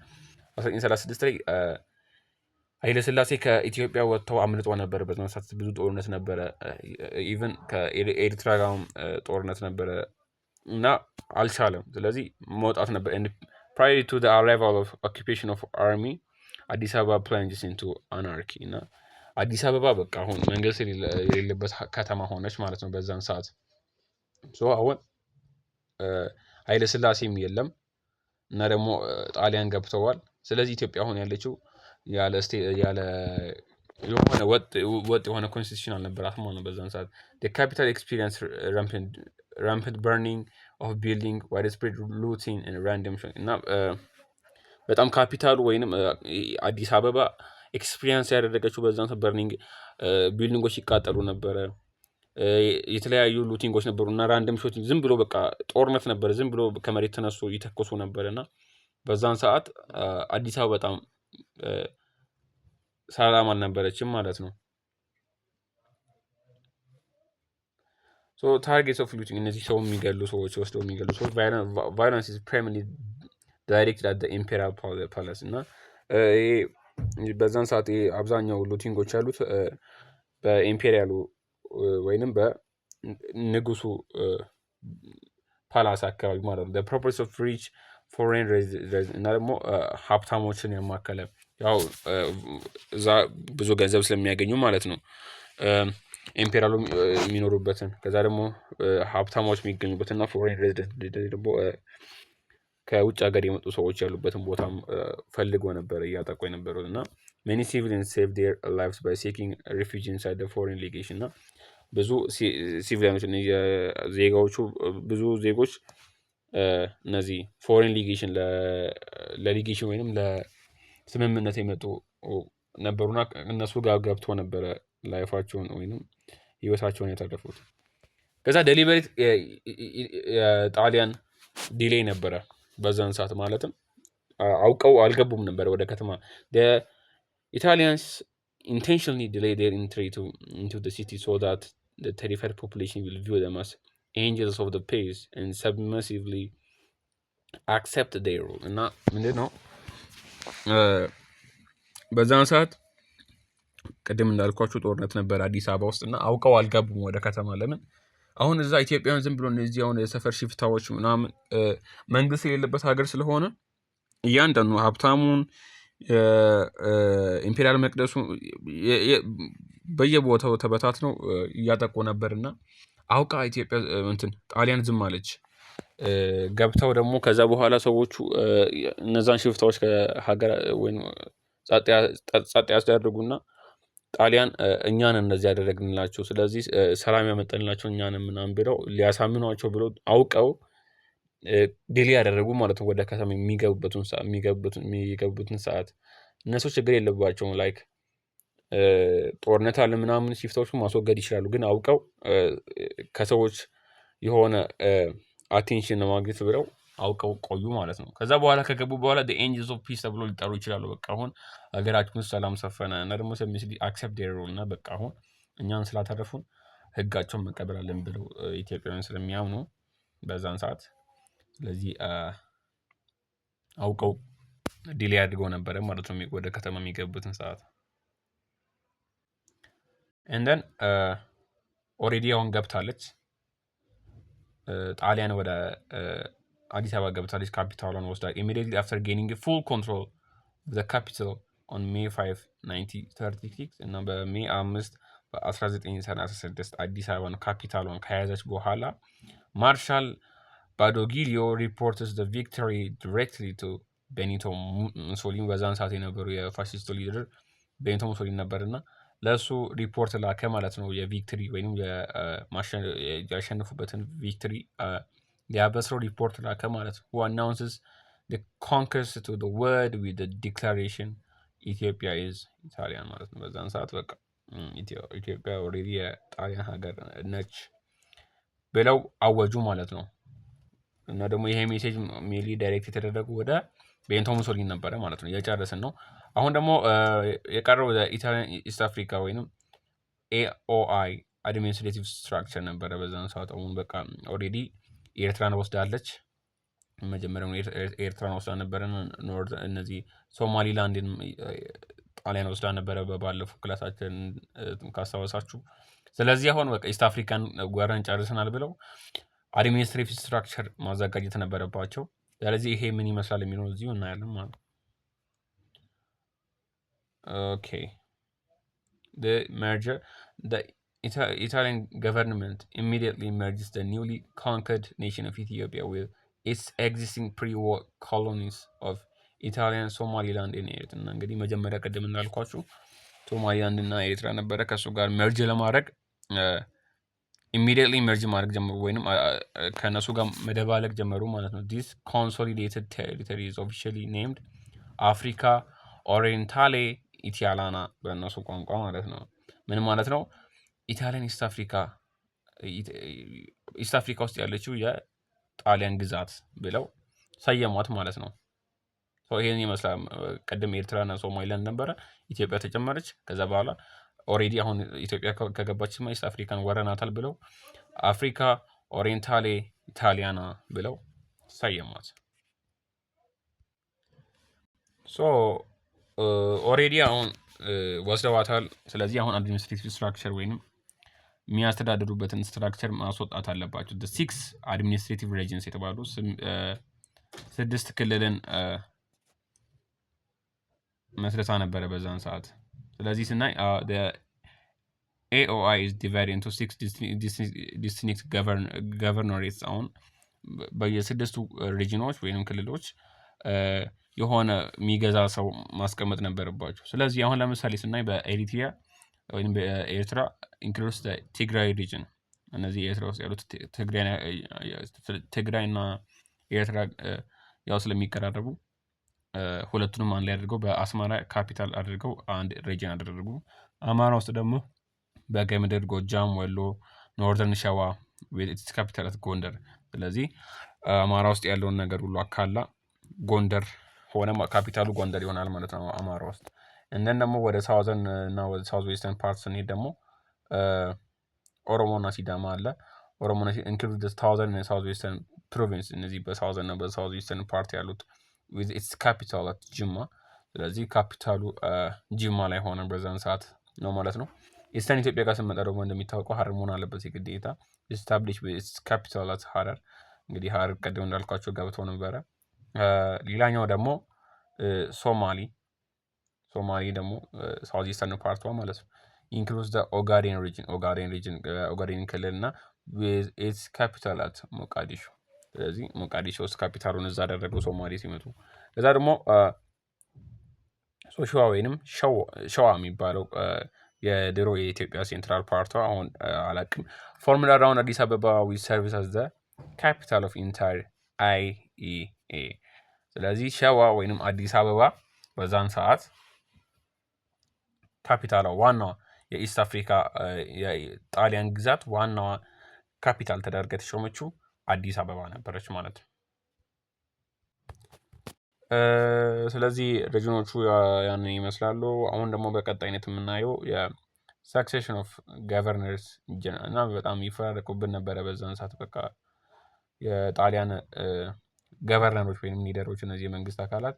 1936 ላይ ኃይለ ሥላሴ ከኢትዮጵያ ወጥተው አምልጦ ነበር። በዛን ሰዓት ብዙ ጦርነት ነበረ። ኢቨን ከኤርትራ ጋርም ጦርነት ነበረ እና አልቻለም። ስለዚህ መውጣት ነበር። prior to the arrival of occupation of army አዲስ አበባ plunges into anarchy እና አዲስ አበባ በቃ አሁን መንግስት የሌለበት ከተማ ሆነች ማለት ነው በዛን ሰዓት። ሶ አሁን ኃይለ ሥላሴም የለም እና ደግሞ ጣሊያን ገብተዋል። ስለዚህ ኢትዮጵያ አሁን ያለችው ያለ የሆነ ወጥ የሆነ ኮንስቲቱሽን አልነበራትም ማለት ነው በዛን ሰዓት። the capital experienced rampant burning of building, widespread looting and random እና በጣም ካፒታሉ ወይንም አዲስ አበባ ኤክስፒሪየንስ ያደረገችው በዛን በርኒንግ ቢልዲንጎች ይቃጠሉ ነበረ። የተለያዩ ሉቲንጎች ነበሩ እና ራንደም ሾቲንግ ዝም ብሎ በቃ ጦርነት ነበረ። ዝም ብሎ ከመሬት ተነስቶ ይተኮሱ ነበር እና በዛን ሰዓት አዲስ አበባ በጣም ሰላም አልነበረችም ማለት ነው። ሶ ታርጌትስ ኦፍ ሉቲንግ እነዚህ ሰው የሚገሉ ሰዎች ወስደው የሚገሉ ሰዎች ቫዮለንስ ኢዝ ፕራይመሪሊ ዳይሬክትድ አት ኢምፔሪያል ፓላስ እና በዛን ሰዓት አብዛኛው ሉቲንጎች ያሉት በኢምፔሪያሉ ወይንም በንጉሱ ፓላስ አካባቢ ማለት ነው። ፕሮፐርቲስ ኦፍ ሪች ፎሬን እና ደግሞ ሀብታሞችን ያማከለ ያው እዛ ብዙ ገንዘብ ስለሚያገኙ ማለት ነው ኢምፔሪያሉ የሚኖሩበትን ከዛ ደግሞ ሀብታሞች የሚገኙበትን እና ፎሬን ሬዚደንት ደግሞ ከውጭ ሀገር የመጡ ሰዎች ያሉበትን ቦታም ፈልጎ ነበር እያጠቁ የነበሩት እና many civilians saved their lives by seeking refuge inside the foreign legation እና ብዙ ሲቪሊያኖች ዜጋዎቹ ብዙ ዜጎች እነዚህ ፎሬን ሊጌሽን ለሊጌሽን ወይንም ለስምምነት የመጡ ነበሩና እነሱ ጋር ገብቶ ነበረ ላይፋቸውን ወይንም ህይወታቸውን ያተረፉት። ከዛ ዴሊቨሪ የጣሊያን ዲሌይ ነበረ በዛን ሰዓት ማለትም አውቀው አልገቡም ነበር ወደ ከተማ። Italians intentionally delayed their entry into the city so that the terrified population will view them as angels of the peace and submissively accept their rule እና ምንድን ነው በዛን ሰዓት ቅድም እንዳልኳችሁ ጦርነት ነበር አዲስ አበባ ውስጥ እና አውቀው አልገቡም ወደ ከተማ። ለምን አሁን እዛ ኢትዮጵያውያን ዝም ብሎ እነዚህ አሁን የሰፈር ሽፍታዎች ምናምን መንግስት የሌለበት ሀገር ስለሆነ እያንዳንዱ ሀብታሙን ኢምፔሪያል መቅደሱ በየቦታው ተበታትነው እያጠቁ ነበርና አውቃ ኢትዮጵያ ጣሊያን ዝም አለች። ገብተው ደግሞ ከዛ በኋላ ሰዎቹ እነዛን ሽፍታዎች ከሀገር ወይም ጸጥ ያስደርጉና ጣሊያን እኛን እንደዚህ ያደረግንላቸው ስለዚህ ሰላም ያመጣንላቸው እኛን ምናምን ብለው ሊያሳምኗቸው ብለው አውቀው ዲሌ ያደረጉ ማለት ነው ወደ ከተማ የሚገቡበትን ሰዓት። እነሱ ችግር የለባቸውም ላይክ ጦርነት አለ ምናምን ሽፍታዎቹ ማስወገድ ይችላሉ። ግን አውቀው ከሰዎች የሆነ አቴንሽን ለማግኘት ብለው አውቀው ቆዩ ማለት ነው። ከዛ በኋላ ከገቡ በኋላ ኤንጅልስ ኦፍ ፒስ ተብሎ ሊጠሩ ይችላሉ። በቃ አሁን ሀገራችን ውስጥ ሰላም ሰፈነ እና ደግሞ ሰሚስሊ አክሰፕት ዴር ሩል እና በቃ አሁን እኛን ስላተረፉን ህጋቸውን መቀበል አለን ብለው ኢትዮጵያውያን ስለሚያምኑ በዛን ሰዓት ስለዚህ አውቀው ዲሌ አድርገው ነበረ ማለት ነው ወደ ከተማ የሚገቡበትን ሰዓት። እንደን ኦሬዲ አሁን ገብታለች ጣሊያን ወደ አዲስ አበባ ገብታለች። ካፒታሏን ወስዳ ኢሚዲየትሊ አፍተር ጌኒንግ ፉል ኮንትሮል ዘ ካፒታል ኦን ሜይ 5 1936 እና በሜይ 5 በ1936 አዲስ አበባን ካፒታሏን ከያዘች በኋላ ማርሻል ባዶጊሊዮ ሪፖርትስ ዘ ቪክቶሪ ዲሬክትሊ ቱ ቤኒቶ ሙሶሊኒ። በዛን ሰዓት የነበሩ የፋሽስቱ ሊደር ቤኒቶ ሙሶሊኒ ነበርና ለእሱ ሪፖርት ላከ ማለት ነው። የቪክትሪ ወይም ያሸነፉበትን ቪክትሪ ሊያበስረው ሪፖርት ላከ ማለት ነው። who announces the conquest to the world with the declaration ኢትዮጵያ ኢዝ ኢታሊያን ማለት ነው። በዛን ሰዓት በቃ ኢትዮጵያ ኦልሬዲ የጣሊያን ሀገር ነች ብለው አወጁ ማለት ነው። እና ደግሞ ይሄ ሜሴጅ ሜሊ ዳይሬክት የተደረጉ ወደ ቤኒቶ ሙሶሊኒ ነበረ ማለት ነው። የጨረስን ነው። አሁን ደግሞ የቀረው ኢታሊያን ኢስት አፍሪካ ወይም ኤኦአይ አድሚኒስትሬቲቭ ስትራክቸር ነበረ በዛን ሰዓት። አሁን በቃ ኦልሬዲ ኤርትራን ወስዳለች። መጀመሪያው ኤርትራን ወስዳ ነበረ። እነዚህ ሶማሊላንድን ጣሊያን ወስዳ ነበረ በባለፈው ክላሳችን ካስታወሳችሁ። ስለዚህ አሁን በቃ ኢስት አፍሪካን ወረን ጨርሰናል ብለው አድሚኒስትሬቲቭ ስትራክቸር ማዘጋጀት ነበረባቸው። ስለዚህ ይሄ ምን ይመስላል የሚለው እዚሁ እናያለን ማለት ነው። ኦኬ the merger the Italian government immediately merges the newly conquered nation of Ethiopia with its existing pre-war colonies of Italian Somaliland and ኤርትራ። እንግዲህ መጀመሪያ ቀደም እንዳልኳችሁ ሶማሊላንድ እና ኤርትራ ነበረ። ከሱ ጋር መርጅ ለማድረግ ኢሚዲየትሊ መርጅ ማድረግ ጀመሩ ወይንም ከነሱ ጋር መደባለቅ ጀመሩ ማለት ነው። ዲስ ኮንሶሊዴትድ ቴሪቶሪ ኢዝ ኦፊሻሊ ኔምድ አፍሪካ ኦሪየንታሌ ኢቲያላና በእነሱ ቋንቋ ማለት ነው። ምን ማለት ነው? ኢታሊያን ኢስት አፍሪካ ውስጥ ያለችው የጣሊያን ግዛት ብለው ሰየሟት ማለት ነው። ይሄን ይመስላል። ቀደም ኤርትራና ሶማሊላንድ ነበረ፣ ኢትዮጵያ ተጨመረች። ከዛ በኋላ ኦሬዲ አሁን ኢትዮጵያ ከገባችማ ኢስት አፍሪካን ወረናታል ብለው አፍሪካ ኦሪየንታሌ ኢታሊያና ብለው ሰየሟት። ኦሬዲ አሁን ወስደዋታል። ስለዚህ አሁን አድሚኒስትሬቲቭ ስትራክቸር ወይም የሚያስተዳድሩበትን ስትራክቸር ማስወጣት አለባቸው። ሲክስ አድሚኒስትሬቲቭ ሬጅንስ የተባሉ 6 ክልልን መስረታ ነበረ በዛን ሰዓት። ስለዚህ ስናይ ኤኦአይ is divided into 6 distinct governorates። አሁን በየስድስቱ ሪጅኖች ወይም ክልሎች የሆነ የሚገዛ ሰው ማስቀመጥ ነበረባቸው። ስለዚህ አሁን ለምሳሌ ስናይ በኤሪትሪያ ወይም በኤርትራ ኢንክሉድስ ትግራይ ሪጅን። እነዚህ ኤርትራ ውስጥ ያሉት ትግራይና ኤርትራ ያው ስለሚቀራረቡ ሁለቱንም አንድ ላይ አድርገው በአስመራ ካፒታል አድርገው አንድ ሪጅን አደረጉ። አማራ ውስጥ ደግሞ በጌምድር፣ ጎጃም፣ ወሎ፣ ኖርዘርን ሸዋ ኢትስ ካፒታል ጎንደር። ስለዚህ አማራ ውስጥ ያለውን ነገር ሁሉ አካላ ጎንደር ሆነ ካፒታሉ ጎንደር ይሆናል ማለት ነው አማራ ውስጥ። እንደን ደግሞ ወደ ሳውዘርን እና ወደ ሳውዝ ዌስተርን ፓርት ስንሄድ ደግሞ ኦሮሞና ሲዳማ አለ። ኦሮሞና ኢንክሉድ ሳውዘርን እና ሳውዝ ዌስተርን ፕሮቪንስ። እነዚህ በሳውዘርን እና በሳውዝ ዌስተርን ፓርት ያሉት with its capital at ጅማ። ስለዚህ ካፒታሉ ጅማ ላይ ሆነ በዛን ሰዓት ነው ማለት ነው። ኢስተርን ኢትዮጵያ ጋር ስንመጣ ደግሞ እንደሚታወቀው ሀረር መሆን አለበት የግዴታ። established with its capital at ሀረር። እንግዲህ ሀረር ቀደም እንዳልኳቸው ገብተው ነበረ። ሌላኛው ደግሞ ሶማሊ ደግሞ ሳውዝ ኢስተርን ፓርቷ ማለት ነው። ኢንክሉድስ ዘ ኦጋዴን ኦጋዴን ክልል እና with its capital at ሞቃዲሾ። ስለዚህ ሞቃዲሾ ውስጥ ካፒታሉን እዛ አደረገው ሶማሌ ሲመጡ። ከዛ ደግሞ ሸዋ ወይንም ሸዋ የሚባለው የድሮ የኢትዮጵያ ሴንትራል ፓርቷ አሁን አላቅም ፎርሙላ አራውንድ አዲስ አበባ ዊዝ ሰርቪስ አዝ ዘ ካፒታል ኦፍ ኢንታየር IEA። ስለዚህ ሸዋ ወይንም አዲስ አበባ በዛን ሰዓት ካፒታሏ ዋናዋ የኢስት አፍሪካ የጣሊያን ግዛት ዋናዋ ካፒታል ተደርጋ የተሾመችው አዲስ አበባ ነበረች ማለት ነው። ስለዚህ ሪጅኖቹ ያንን ይመስላሉ። አሁን ደግሞ በቀጣይነት የምናየው የሳክሴሽን ኦፍ ገቨርነርስ እና በጣም ይፈራረቁብን ነበረ በዛን ሰዓት። በቃ የጣሊያን ገቨርነሮች ወይም ሊደሮች፣ እነዚህ የመንግስት አካላት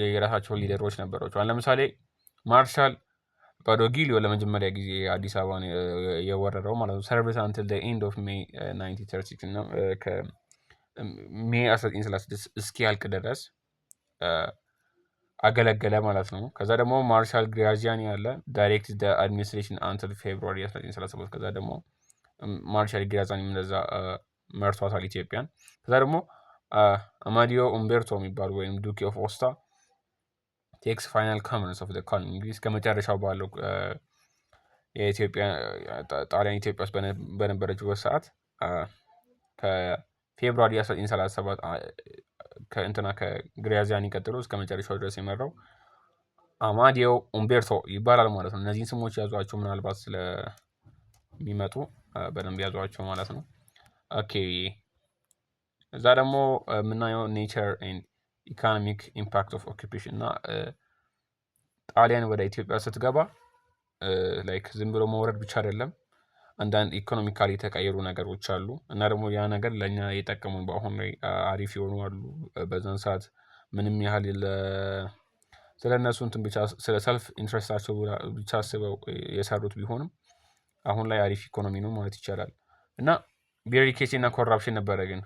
የራሳቸው ሊደሮች ነበሯቸው። ለምሳሌ ማርሻል ባዶጊሊዮ ለመጀመሪያ ጊዜ አዲስ አበባን የወረረው ማለት ነው። ሰርቪስ አንትል ኤንድ ኦፍ ሜይ 1936 እና ሜይ 1936 እስኪያልቅ ድረስ አገለገለ ማለት ነው። ከዛ ደግሞ ማርሻል ግራዚያኒ ያለ ዳይሬክት አድሚኒስትሬሽን አንትል ፌብሩዋሪ 1937። ከዛ ደግሞ ማርሻል ግራዚያኒ እንደዛ መርቷታል ኢትዮጵያን። ከዛ ደግሞ አማዲዮ ኡምቤርቶ የሚባሉ ወይም ዱኪ ኦፍ ኦስታ ቴክስ ፋይናል ኮመንስ ኦፍ ኮሎኒ። እንግዲህ እስከ መጨረሻው ባለው የኢትዮጵያ ጣሊያን ኢትዮጵያ ውስጥ በነበረችበት ሰዓት ከፌብሩዋሪ 1937 ከግራዚያኒ ቀጥሎ እስከ መጨረሻው ድረስ የመራው አማዲዮ ኡምቤርቶ ይባላል ማለት ነው። እነዚህን ስሞች ያዟቸው፣ ምናልባት ስለሚመጡ በደንብ ያዟቸው ማለት ነው። ኦኬ እዛ ደግሞ የምናየው ኔቸር ኤንድ ኢኮኖሚክ ኢምፓክት ኦፍ ኦኪፔሽን እና ጣሊያን ወደ ኢትዮጵያ ስትገባ ላይክ ዝም ብሎ መውረድ ብቻ አይደለም፣ አንዳንድ ኢኮኖሚካሊ የተቀየሩ ነገሮች አሉ እና ደግሞ ያ ነገር ለእኛ የጠቀሙን በአሁን ላይ አሪፍ የሆኑ አሉ። በዛን ሰዓት ምንም ያህል ስለ እነሱ እንትን ብቻ ስለ ሰልፍ ኢንትረስታቸው ብቻ አስበው የሰሩት ቢሆንም አሁን ላይ አሪፍ ኢኮኖሚ ነው ማለት ይቻላል። እና ቢሮክራሲ እና ኮራፕሽን ነበረ ግን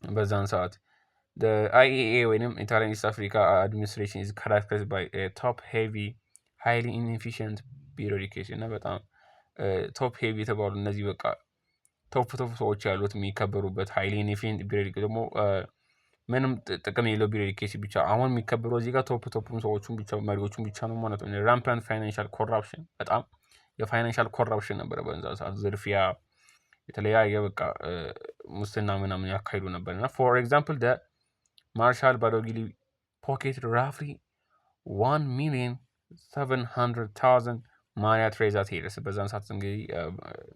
በዛን ሰዓት IEA ወይም ኢታሊያን ኢስት አፍሪካ አድሚኒስትሬሽን ኢዝ ካራክተራይዝድ ባይ ቶፕ ሄቪ ሃይሊ ኢንኤፊሽንት ቢሮክራሲ እና በጣም ቶፕ ሄቪ የተባሉ እነዚህ በቃ ቶፕ ሰዎች ያሉት የሚከበሩበት ሃይሊ ኢንኤፊሽንት ቢሮክራሲ ደግሞ ምንም ጥቅም የሌለው ቢሮክራሲ ብቻ አሁን የሚከበረው እዚህ ጋር ቶፕ ሰዎቹን ብቻ መሪዎቹን ብቻ ነው ማለት ነው። ራምፓንት ፋይናንሻል ኮራፕሽን በጣም የፋይናንሻል ኮራፕሽን ነበረ በዛ ሰዓት፣ ዝርፊያ፣ የተለያየ በቃ ሙስና ምናምን ያካሂዱ ነበር እና ፎር ኤግዛምፕል ማርሻል ባዶጊሊ ፖኬት ራፍሊ 1,700,000 ማሪያ ትሬዛ ቴረስ በዛን ሰዓት እንግዲህ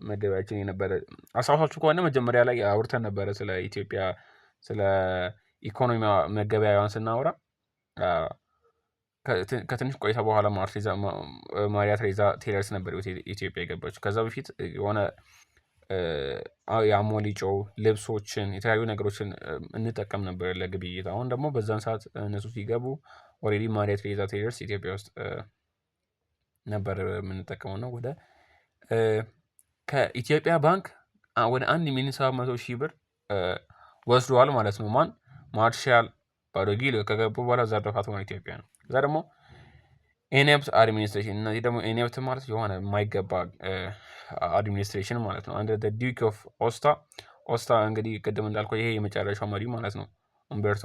መደበያችን የነበረ አስታውሳችሁ ከሆነ መጀመሪያ ላይ አውርተን ነበረ ስለ ኢትዮጵያ ስለ ኢኮኖሚ መገበያዋን ስናወራ ከትንሽ ቆይታ በኋላ ማሪያ ትሬዛ ቴረስ ነበር ኢትዮጵያ የገባችው። ከዛ በፊት የሆነ የአሞሌ ጨው፣ ልብሶችን፣ የተለያዩ ነገሮችን እንጠቀም ነበር ለግብይት። አሁን ደግሞ በዛን ሰዓት እነሱ ሲገቡ ኦልሬዲ ማሪያ ትሬዛ ቴረስ ኢትዮጵያ ውስጥ ነበር የምንጠቀመው ነው። ወደ ከኢትዮጵያ ባንክ ወደ 1,700,000 ብር ወስደዋል ማለት ነው። ማን? ማርሻል ባዶጊሊዮ ከገቡ በኋላ ዘረፋት ማለት ኢትዮጵያ ነው። ከዛ ደግሞ ኢኔፕት አድሚኒስትሬሽን፣ እነዚህ ደግሞ ኢኔፕት ማለት የሆነ የማይገባ አድሚኒስትሬሽን ማለት ነው። አንድ ዲክ ኦፍ ኦስታ እንግዲህ ቅድም እንዳልከው ይሄ የመጨረሻው መሪ ማለት ነው ኡምቤርቶ።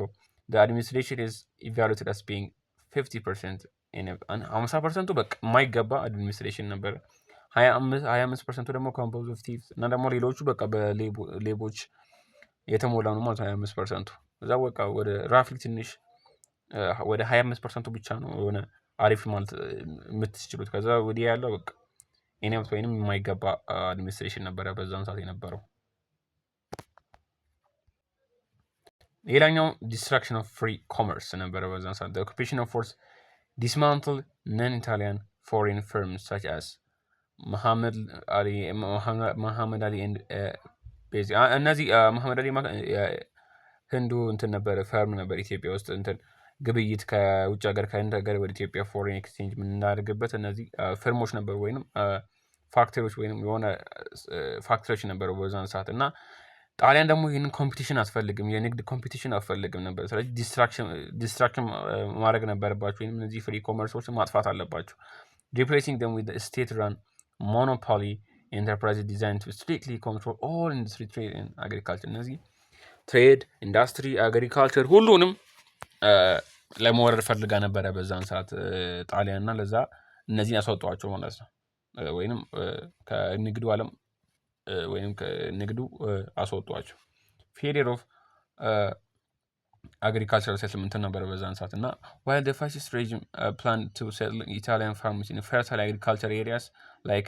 አድሚኒስትሬሽን ኢዝ ኢቫሉዌትድ አስ ቢንግ 50% 50% በቃ የማይገባ አድሚኒስትሬሽን ነበር። 25% ደግሞ ኮምፖዝ ኦፍ ቲቭስ እና ደግሞ ሌሎቹ በቃ በሌቦች የተሞላ ነው ማለት 25%። እዛ በቃ ወደ ራፍሊ ትንሽ ወደ 25% ብቻ ነው የሆነ አሪፍ ማለት የምትችሉት። ከዛ ወዲህ ያለው በቃ ኢኔፕት ወይንም የማይገባ አድሚኒስትሬሽን ነበረ በዛን ሰዓት የነበረው። ሌላኛው ዲስትራክሽን ኦፍ ፍሪ ኮመርስ ነበረ በዛን ሰዓት። ኦኩፔሽን ኦፍ ፎርስ dismantled non-Italian foreign firms such as Muhammad Ali and እነዚህ መሐመድ አሊ ህንዱ እንትን ነበረ ፈርም ነበር ኢትዮጵያ ውስጥ እንትን ግብይት ከውጭ ሀገር ከህንድ ሀገር ወደ ኢትዮጵያ ፎሬን ኤክስቼንጅ የምናደርግበት እነዚህ ፍርሞች ነበሩ ወይንም ፋክተሪዎች ወይንም የሆነ ፋክተሪዎች ነበሩ በዛን ሰዓት። እና ጣሊያን ደግሞ ይህንን ኮምፒቲሽን አትፈልግም፣ የንግድ ኮምፒቲሽን አትፈልግም ነበር። ስለዚህ ዲስትራክሽን ማድረግ ነበረባቸው ወይም እነዚህ ፍሪ ኮመርሶችን ማጥፋት አለባቸው። ሪፕሌሲንግ them with state run monopoly enterprise designed to strictly control all industry, trade and agriculture። እነዚህ ትሬድ፣ ኢንዱስትሪ፣ አግሪካልቸር ሁሉንም ለመወረድ ፈልጋ ነበረ በዛን ሰዓት ጣሊያን እና ለዛ እነዚህን ያስወጧቸው ማለት ነው። ወይንም ከንግዱ ዓለም ወይም ከንግዱ አስወጧቸው። ፌሊየር ኦፍ አግሪካልቸራል ሴትልመንት ነበረ በዛን ሰዓት እና ዋይል ደ ፋሽስት ሬጅም ፕላን ቱ ሴትል ኢታሊያን ፋርምስ ኢን ፈርታይል አግሪካልቸር ኤሪያስ ላይክ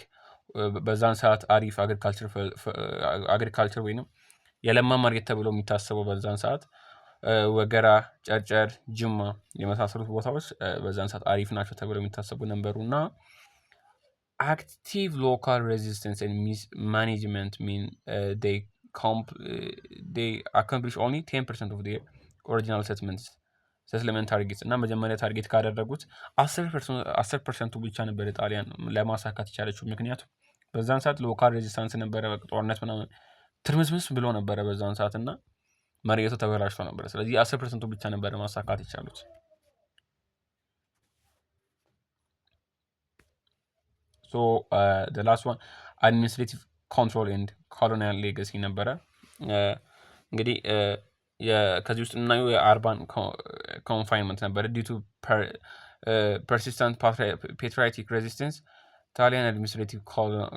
በዛን ሰዓት አሪፍ አግሪካልቸር ወይንም የለማ መሬት ተብሎ የሚታሰበው በዛን ሰዓት ወገራ፣ ጨርጨር፣ ጅማ የመሳሰሉት ቦታዎች በዛን ሰዓት አሪፍ ናቸው ተብሎ የሚታሰቡ ነበሩ እና active local resistance and mismanagement mean they accomplish only 10% of their original settlement targets እና መጀመሪያ ታርጌት ካደረጉት 10% ብቻ ነበር ጣሊያን ለማሳካት የቻለችው። ምክንያቱም በዛን ሰዓት ሎካል ሬዚስታንስ ነበረ፣ ጦርነት ምናምን ትርምስምስ ብሎ ነበረ በዛን ሰዓት እና መሬቱ ተበላሽቶ ነበረ። ስለዚህ 10% ብቻ ነበረ ማሳካት የቻሉት። ሶ the last one administrative control and colonial legacy ነበረ። እንግዲህ ከዚህ ውስጥ የምናየው የአርባን ኮንፋይንመንት ነበረ። ዲው ቱ persistent patriotic resistance Italian administrative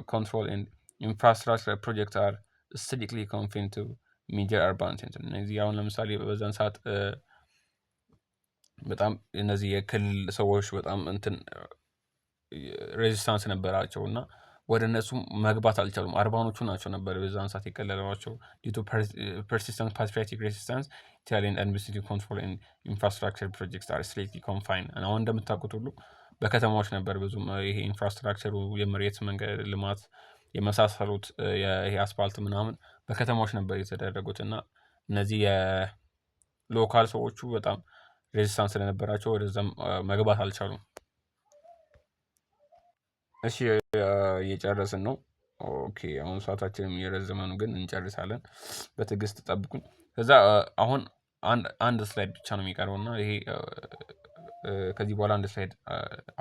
control and infrastructure projects are strictly confined to ሜጀር አርባን ሴንተር። እነዚህ አሁን ለምሳሌ በዛን ሰዓት በጣም እነዚህ የክልል ሰዎች በጣም እንትን ሬዚስታንስ ነበራቸው እና ወደ እነሱም መግባት አልቻሉም። አርባኖቹ ናቸው ነበር በዛን ሰዓት የቀለለዋቸው። ዲቱ ፐርሲስተንት ፓትሪዮቲክ ሬዚስታንስ ኢታሊያን አድሚኒስትሬቲቭ ኮንትሮል ኤንድ ኢንፍራስትራክቸር ፕሮጀክትስ አር ስትሪክትሊ ኮንፋይንድ። አሁን እንደምታውቁት ሁሉ በከተማዎች ነበር ብዙም ይሄ ኢንፍራስትራክቸሩ የመሬት መንገድ ልማት የመሳሰሉት ይሄ አስፋልት ምናምን በከተማዎች ነበር የተደረጉት እና እነዚህ የሎካል ሰዎቹ በጣም ሬዚስታንስ ስለነበራቸው ወደዛም መግባት አልቻሉም። እሺ እየጨረስን ነው። ኦኬ አሁን ሰዓታችንም እየረዘመ ነው፣ ግን እንጨርሳለን። በትዕግስት ጠብቁኝ። ከዛ አሁን አንድ ስላይድ ብቻ ነው የሚቀረው እና ይሄ ከዚህ በኋላ አንድ ስላይድ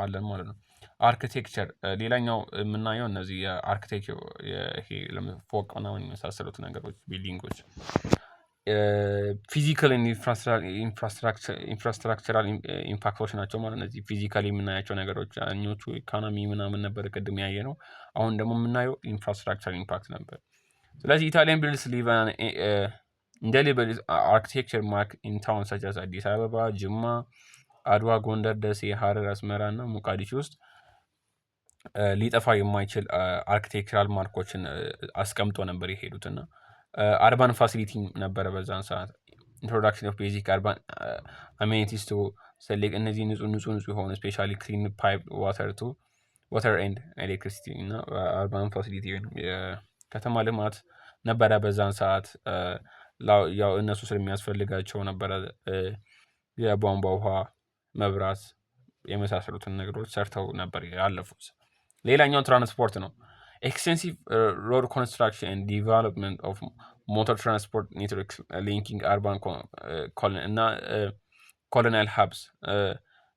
አለን ማለት ነው። አርኪቴክቸር ሌላኛው የምናየው እነዚህ የአርኪቴክቸር ይሄ ፎቅ ምናምን የመሳሰሉት ነገሮች ቢልዲንጎች ፊዚካል ኢንፍራስትራክቸራል ኢምፓክቶች ናቸው ማለት እነዚህ ፊዚካሊ የምናያቸው ነገሮች እኞቹ ኢኮኖሚ ምናምን ነበር ቅድም ያየ ነው። አሁን ደግሞ የምናየው ኢንፍራስትራክቸር ኢምፓክት ነበር። ስለዚህ ኢታሊያን ቢልድስ ሊቭ እንደ ሌበል አርኪቴክቸር ማርክ ኢን ታውን ሰች አስ አዲስ አበባ፣ ጅማ፣ አድዋ፣ ጎንደር፣ ደሴ፣ ሀረር፣ አስመራ እና ሞቃዲሾ ውስጥ ሊጠፋ የማይችል አርኪቴክቸራል ማርኮችን አስቀምጦ ነበር የሄዱትና አርባን ፋሲሊቲ ነበረ በዛን ሰዓት። ኢንትሮዳክሽን ኦፍ ቤዚክ አርባን አሜኒቲስ ቱ ሰሌክት እነዚህ ንጹህ የሆኑ ስፔሻሊ ክሊን ፓይፕ ዋተር ኤንድ ኤሌክትሪሲቲ እና አርባን ፋሲሊቲ የከተማ ልማት ነበረ በዛን ሰዓት። ያው እነሱ ስለሚያስፈልጋቸው ነበረ የቧንቧ ውሃ፣ መብራት የመሳሰሉትን ነገሮች ሰርተው ነበር ያለፉት። ሌላኛው ትራንስፖርት ነው። ኤክስቴንሲቭ ሮድ ኮንስትራክሽን ኤንድ ዲቨሎፕመንት ኦፍ ሞተር ትራንስፖርት ኔትወርክ ሊንኪንግ አርባን እና ኮሎኒያል ሀብስ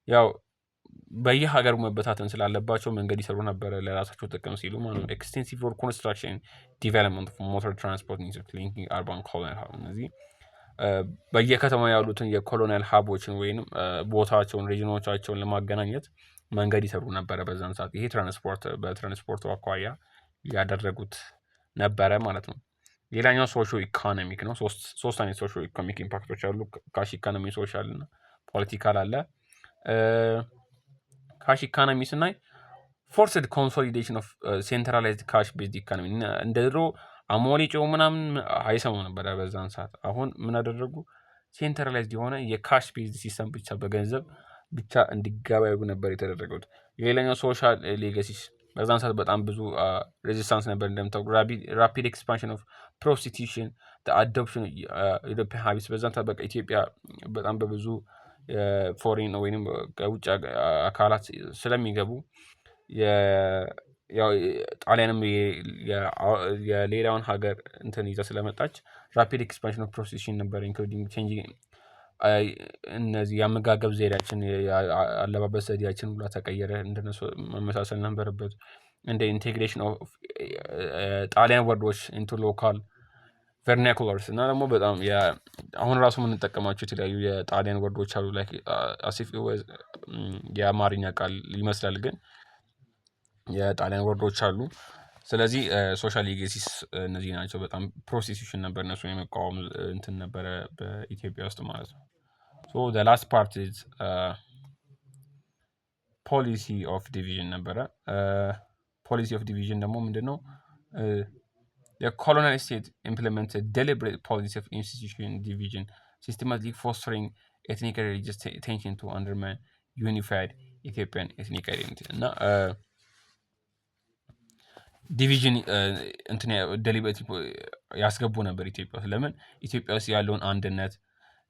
ያው በየሀገሩ መበታተን ስላለባቸው መንገድ ይሰሩ ነበረ ለራሳቸው ጥቅም ሲሉ ማለት ነው። ኤክስቴንሲቭ ሮድ ኮንስትራክሽን ዲቨሎፕመንት ኦፍ ሞተር ትራንስፖርት ኔትወርክ ሊንኪንግ አርባን ኮሎኒያል ሀብ እነዚህ በየከተማ ያሉትን የኮሎኒያል ሀቦችን ወይም ቦታቸውን ሬጂኖቻቸውን ለማገናኘት መንገድ ይሰሩ ነበረ በዛን ሰዓት። ይሄ በትራንስፖርቱ አኳያ ያደረጉት ነበረ ማለት ነው። ሌላኛው ሶሾ ኢኮኖሚክ ነው። ሶስት አይነት ሶሾ ኢኮኖሚክ ኢምፓክቶች አሉ። ካሽ ኢኮኖሚ፣ ሶሻል እና ፖለቲካል አለ። ካሽ ኢኮኖሚ ስናይ ፎርስድ ኮንሶሊዴሽን ኦፍ ሴንትራላይዝድ ካሽ ቤዝድ ኢኮኖሚ እንደ ድሮ አሞሌ ጨው ምናምን አይሰሙ ነበረ በዛን ሰዓት። አሁን ምን አደረጉ? ሴንትራላይዝድ የሆነ የካሽ ቤዝድ ሲስተም ብቻ በገንዘብ ብቻ እንዲገበያዩ ነበር የተደረገው። ሌላኛው ሶሻል ሌጋሲስ በዛን ሰዓት በጣም ብዙ ሬዚስታንስ ነበር እንደምታውቁ። ራፒድ ኤክስፓንሽን ኦፍ ፕሮስቲቱሽን አዶፕሽን ኢትዮጵያን ሀቢትስ በዛን ሰዓት በቃ ኢትዮጵያ በጣም በብዙ ፎሬን ወይም ከውጭ አካላት ስለሚገቡ ጣሊያንም የሌላውን ሀገር እንትን ይዛ ስለመጣች ራፒድ ኤክስፓንሽን ኦፍ ፕሮስቲቱሽን ነበር ኢንክሉዲንግ ቼንጂንግ እነዚህ የአመጋገብ ዘዴያችን አለባበስ ዘዴያችን ሁላ ተቀየረ። እንደነሱ መመሳሰል ነበረበት። እንደ ኢንቴግሬሽን ኦፍ ጣሊያን ወርዶች ኢንቱ ሎካል ቨርናኩላርስ እና ደግሞ በጣም አሁን ራሱ የምንጠቀማቸው የተለያዩ የጣሊያን ወርዶች አሉ። ላይ አሲፍ የአማርኛ ቃል ይመስላል ግን የጣሊያን ወርዶች አሉ። ስለዚህ ሶሻል ሌጌሲስ እነዚህ ናቸው። በጣም ፕሮስቲቱሽን ነበር እነሱ የመቃወም እንትን ነበረ በኢትዮጵያ ውስጥ ማለት ነው። ሶ ዘ ላስት ፓርት ኢዝ ፖሊሲ ኦፍ ዲቪዥን ነበረ። ፖሊሲ ኦፍ ዲቪዥን ደግሞ ምንድን ነው? The colonial state implemented deliberate policy of institution division, systematically fostering ethnic and religious tension to undermine unified Ethiopian ethnic identity እና ዲቪዥን እንትን ደሊቤት ያስገቡ ነበር ኢትዮጵያ ውስጥ። ለምን ኢትዮጵያ ውስጥ ያለውን አንድነት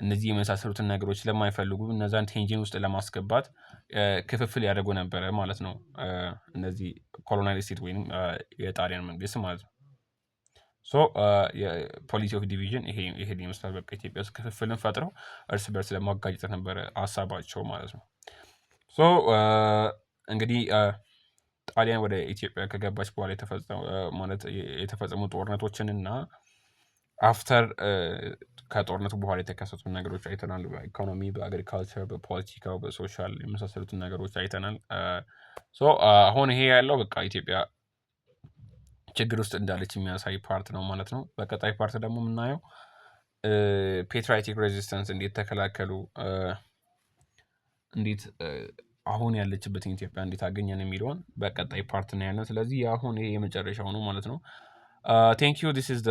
እነዚህ የመሳሰሉትን ነገሮች ስለማይፈልጉ እነዛን ቴንሽን ውስጥ ለማስገባት ክፍፍል ያደርጉ ነበረ ማለት ነው። እነዚህ ኮሎናል ስቴት ወይም የጣሊያን መንግስት ማለት ነው። ሶ የፖሊሲ ኦፍ ዲቪዥን ይሄን ይመስላል። በቃ ኢትዮጵያ ውስጥ ክፍፍልን ፈጥረው እርስ በርስ ለማጋጨት ነበረ ሀሳባቸው ማለት ነው። ሶ እንግዲህ ጣሊያን ወደ ኢትዮጵያ ከገባች በኋላ የተፈጸሙ ጦርነቶችን እና አፍተር ከጦርነቱ በኋላ የተከሰቱ ነገሮች አይተናል። በኢኮኖሚ፣ በአግሪካልቸር፣ በፖለቲካው፣ በሶሻል የመሳሰሉትን ነገሮች አይተናል። ሶ አሁን ይሄ ያለው በቃ ኢትዮጵያ ችግር ውስጥ እንዳለች የሚያሳይ ፓርት ነው ማለት ነው። በቀጣይ ፓርት ደግሞ የምናየው ፔትራይቲክ ሬዚስተንስ እንዴት ተከላከሉ፣ እንዴት አሁን ያለችበትን ኢትዮጵያ እንዴት አገኘን የሚለውን በቀጣይ ፓርት እናያለን። ስለዚህ አሁን ይሄ የመጨረሻው ነው ማለት ነው። ቴንክ ዩ ዲስ ኢዝ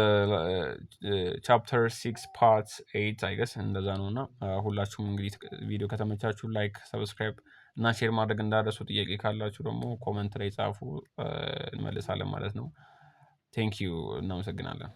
ቻፕተር 6 ፓርት 8 አይገስ እንደዛ ነው። እና ሁላችሁም እንግዲህ ቪዲዮ ከተመቻችሁ ላይክ፣ ሰብስክራይብ እና ሼር ማድረግ እንዳደረሱ። ጥያቄ ካላችሁ ደግሞ ኮመንት ላይ ጻፉ፣ እንመልሳለን ማለት ነው። ቴንክ ዩ እናመሰግናለን።